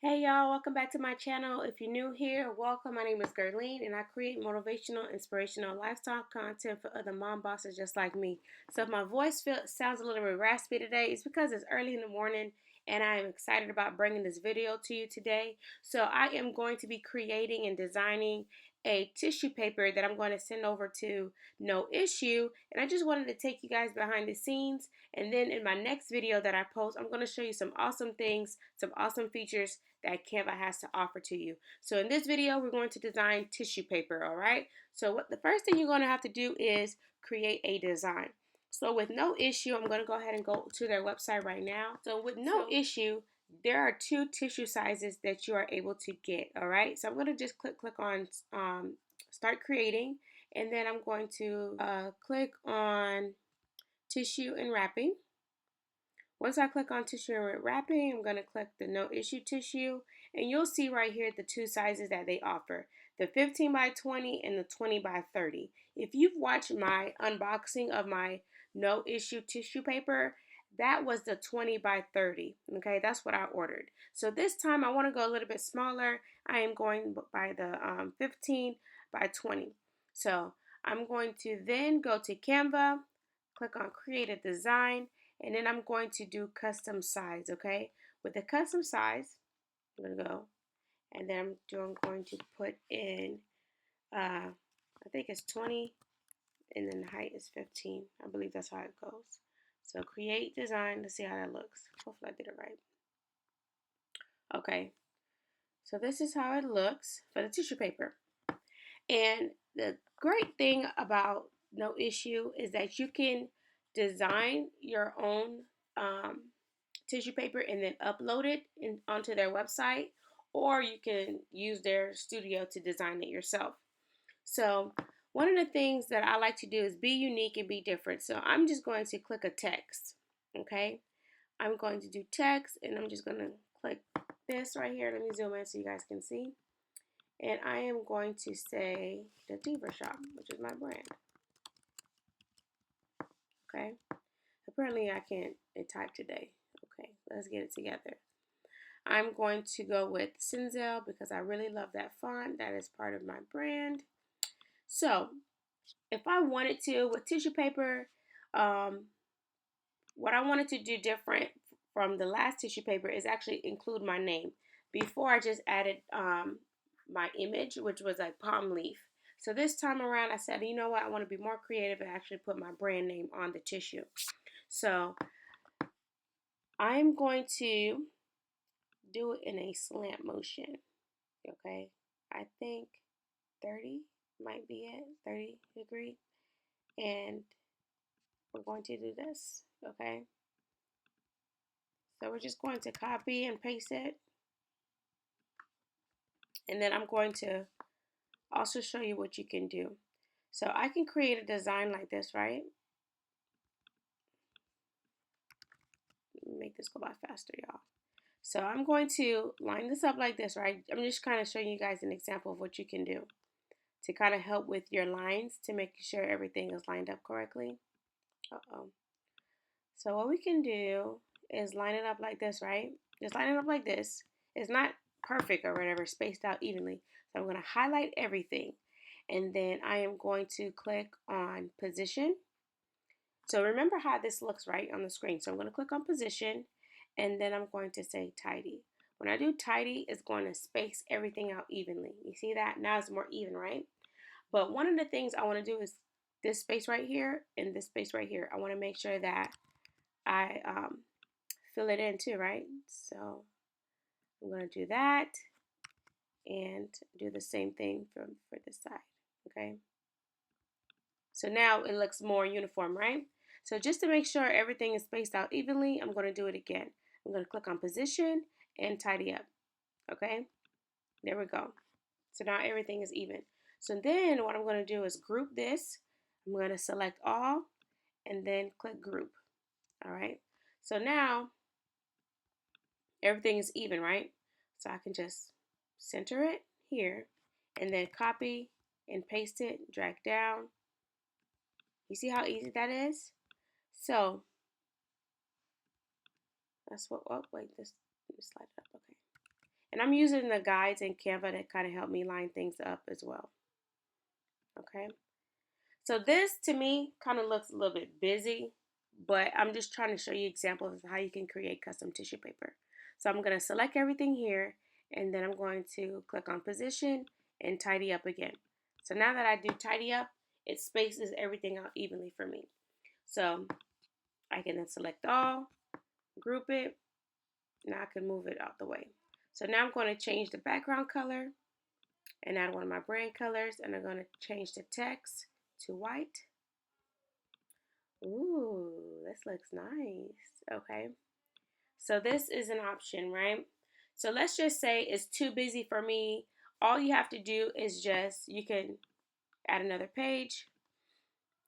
Hey y'all, welcome back to my channel. If you're new here, welcome. My name is Gerline and I create motivational, inspirational lifestyle content for other mom bosses just like me. So if my voice sounds a little bit raspy today, it's because it's early in the morning and I am excited about bringing this video to you today. So I am going to be creating and designing a tissue paper that I'm going to send over to No Issue, and I just wanted to take you guys behind the scenes, and then in my next video that I post, I'm going to show you some awesome things, some awesome features that Canva has to offer to you. So in this video, we're going to design tissue paper, all right? So the first thing you're going to have to do is create a design. So with No Issue, I'm going to go ahead and go to their website right now. So with No Issue, there are two tissue sizes that you are able to get, all right? So I'm going to just click on start creating, and then I'm going to click on tissue and wrapping. Once I click on tissue and wrapping, I'm going to click the No Issue tissue, and you'll see right here the two sizes that they offer, the 15 by 20 and the 20 by 30. If you've watched my unboxing of my No Issue tissue paper, that was the 20 by 30. Okay, that's what I ordered. So this time I want to go a little bit smaller. I am going by the 15 by 20. So I'm going to then go to Canva, click on Create a Design, and then I'm going to do custom size, okay? With the custom size, I'm going to go, and then I'm going to put in, I think it's 20, and then the height is 15. I believe that's how it goes. So create design, let's see how that looks. Hopefully I did it right. Okay, so this is how it looks for the tissue paper. And the great thing about No Issue is that you can design your own tissue paper and then upload it onto their website, or you can use their studio to design it yourself. So one of the things that I like to do is be unique and be different. So I'm just going to click a text. Okay, I'm going to do text, and I'm just going to click this right here. Let me zoom in so you guys can see. And I am going to say the Diva Shop, which is my brand. Okay, apparently I can't type today. Okay, let's get it together. I'm going to go with Cinzel because I really love that font. That is part of my brand. So if I wanted to, with tissue paper, what I wanted to do different from the last tissue paper is actually include my name. Before I just added my image, which was a palm leaf. So this time around, I said, you know what, I want to be more creative and actually put my brand name on the tissue. So I'm going to do it in a slant motion. Okay, I think 30 might be it, 30 degree. And we're going to do this, okay? So we're just going to copy and paste it. And then I'm going to also show you what you can do. So I can create a design like this, right? Make this go by faster, y'all. So I'm going to line this up like this, right? I'm just kind of showing you guys an example of what you can do to kind of help with your lines to make sure everything is lined up correctly. So what we can do is line it up like this, right? Just line it up like this. It's not perfect or whatever, spaced out evenly. So I'm going to highlight everything. And then I am going to click on position. So remember how this looks right on the screen. So I'm going to click on position, and then I'm going to say tidy. When I do tidy, it's going to space everything out evenly. You see that? Now it's more even, right? But one of the things I want to do is this space right here and this space right here. I want to make sure that I fill it in too, right? So I'm going to do that and do the same thing for this side, okay? So now it looks more uniform, right? So just to make sure everything is spaced out evenly, I'm going to do it again. I'm going to click on position and tidy up, okay? There we go. So now everything is even. So then what I'm going to do is group this. I'm going to select all and then click group, all right? So now everything is even, right? So I can just center it here and then copy and paste it, drag down. You see how easy that is? So that's what, oh wait, this, let me slide it up, okay. And I'm using the guides in Canva that kind of help me line things up as well. Okay. So this to me kind of looks a little bit busy, but I'm just trying to show you examples of how you can create custom tissue paper. So I'm going to select everything here, and then I'm going to click on position and tidy up again. So now that I do tidy up, it spaces everything out evenly for me. So I can then select all, group it. Now I can move it out the way. So now I'm going to change the background color and add one of my brand colors, and I'm going to change the text to white. Ooh, this looks nice. Okay. So this is an option, right? So let's just say it's too busy for me. All you have to do is you can add another page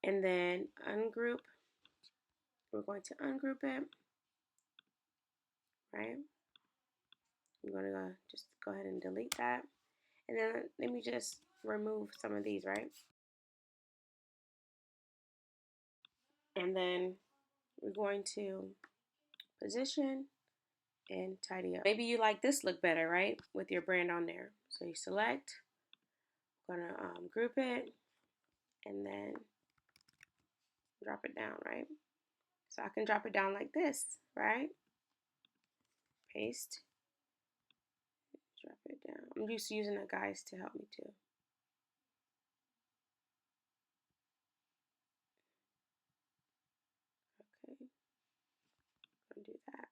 and then ungroup. We're going to ungroup it, right? I'm going to just go ahead and delete that. And then let me just remove some of these, right? And then we're going to position and tidy up. Maybe you like this look better, right? With your brand on there. So you select, gonna group it, and then drop it down, right? So I can drop it down like this, right? Paste, drop it down. I'm just using the guys to help me too. Okay, I'm gonna do that.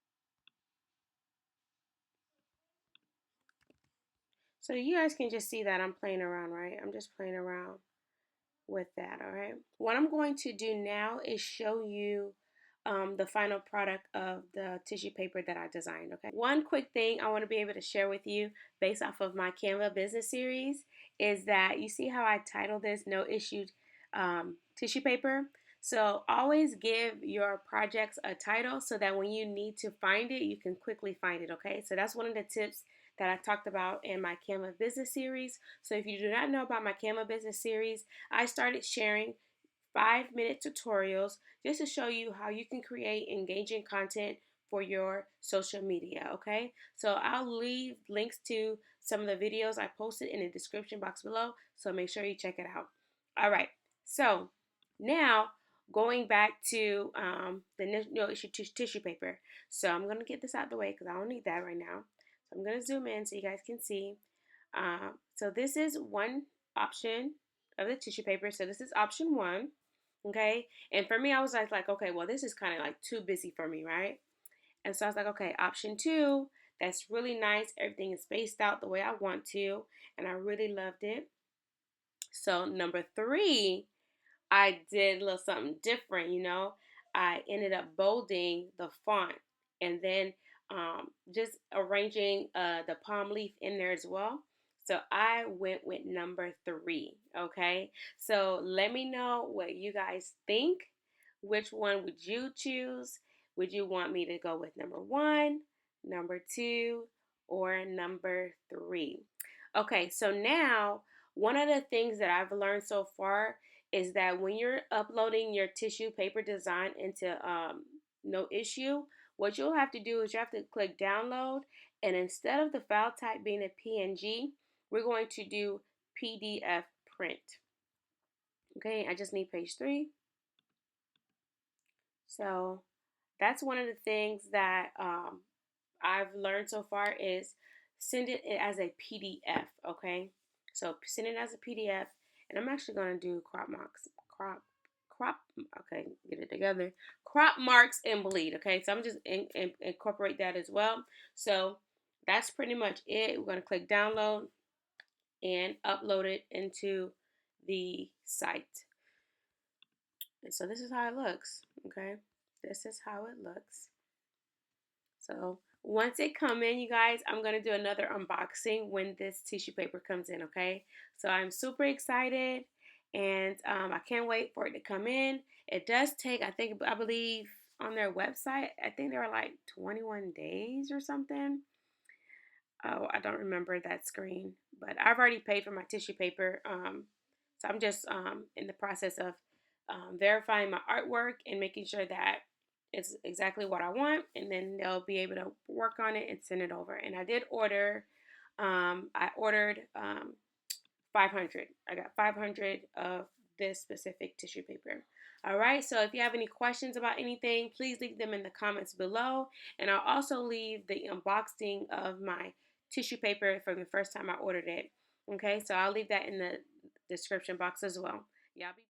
So you guys can just see that I'm playing around, right? I'm just playing around with that, all right? What I'm going to do now is show you the final product of the tissue paper that I designed, okay? One quick thing I want to be able to share with you based off of my Canva business series is that you see how I titled this No Issue Tissue Paper? So always give your projects a title so that when you need to find it, you can quickly find it, okay? So that's one of the tips that I talked about in my Canva business series. So if you do not know about my Canva business series, I started sharing 5-minute tutorials just to show you how you can create engaging content for your social media, okay? So I'll leave links to some of the videos I posted in the description box below, so make sure you check it out. All right, so now going back to the no issue tissue paper. So I'm going to get this out the way because I don't need that right now. So I'm going to zoom in so you guys can see. So this is one option of the tissue paper. So this is option one, okay? And for me, I was like, okay, well, this is kind of like too busy for me, right? And so I was like, okay, option two, that's really nice. Everything is spaced out the way I want to, and I really loved it. So number three, I did a little something different, you know. I ended up bolding the font and then just arranging the palm leaf in there as well. So I went with number three, okay? So let me know what you guys think. Which one would you choose? Would you want me to go with number one, number two, or number three? Okay, so now one of the things that I've learned so far is that when you're uploading your tissue paper design into No Issue, what you'll have to do is you have to click download, and instead of the file type being a PNG, we're going to do PDF print. Okay, I just need page 3. So that's one of the things that I've learned so far is send it as a PDF. Okay, so send it as a PDF, and I'm actually going to do crop. Okay, get it together. Crop marks and bleed. Okay, so I'm just incorporate that as well. So that's pretty much it. We're going to click download and upload it into the site. And so this is how it looks. Okay, this is how it looks. So once it come in, you guys, I'm going to do another unboxing when this tissue paper comes in, okay? So I'm super excited, and I can't wait for it to come in. It does take, I believe on their website, I think they were like 21 days or something. Oh, I don't remember that screen, but I've already paid for my tissue paper. So I'm just in the process of verifying my artwork and making sure that it's exactly what I want, and then they'll be able to work on it and send it over. And I did order I ordered 500. I got 500 of this specific tissue paper. All right, so if you have any questions about anything, please leave them in the comments below. And I'll also leave the unboxing of my tissue paper from the first time I ordered it. Okay, so I'll leave that in the description box as well. Y'all be